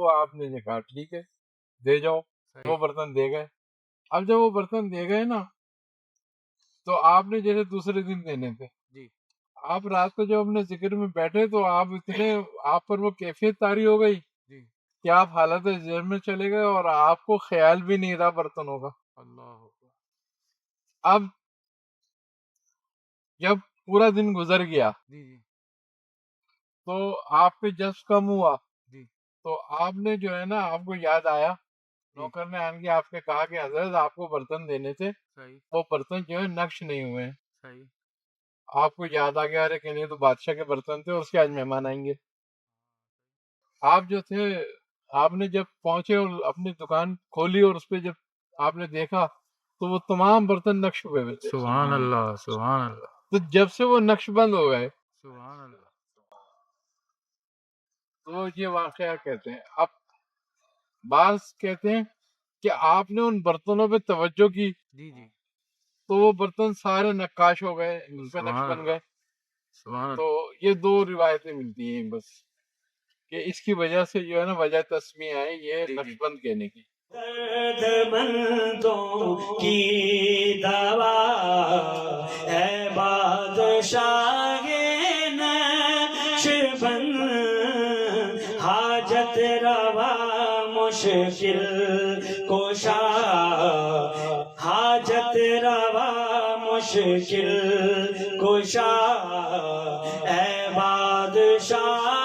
تو آپ نے کہا ٹھیک ہے دے جاؤ، وہ برتن دے گئے. اب جب وہ برتن دے گئے نا تو آپ نے جیسے دوسرے دن دینے تھے، آپ رات کو جب اپنے ذکر میں بیٹھے تو آپ اتنے آپ پر وہ کیفیت طاری ہو گئی کہ آپ حالت ذہن میں چلے گئے اور آپ کو خیال بھی نہیں رہا برتنوں کا. اب جب پورا دن گزر گیا تو آپ پہ جذب کم ہوا تو آپ نے جو ہے نا آپ کو یاد آیا، نوکر نے آن کے آپ نے کہا کہ حضرت آپ کو برتن دینے تھے، وہ برتن جو ہے نقش نہیں ہوئے ہیں. آپ کو یاد آ گیا ارے کہ نہیں تو بادشاہ کے برتن تھے اور اس کے آج مہمان آئیں گے. آپ جو تھے آپ نے جب پہنچے اور اپنی دکان کھولی اور اس پہ جب آپ نے دیکھا تو وہ تمام برتن نقش ہوئے ہوئے تھے. سبحان اللہ سبحان اللہ تو جب سے وہ نقش بند ہو گئے سبحان اللہ. تو یہ واقعہ کہتے ہیں. اب بعض کہتے ہیں کہ آپ نے ان برتنوں پہ توجہ کی تو وہ برتن سارے نقاش ہو گئے، اس پہ نقش بن گئے. تو یہ دو روایتیں ملتی ہیں بس کہ اس کی وجہ سے جو ہے نا وجہ تسمیہ ہے یہ نقش بند کہنے کی. درد مندوں کی دوا ہے بادشاہ نقشبند، حاجت روا مشکل کشا، حاجت روا مشکل کشا اے بادشاہ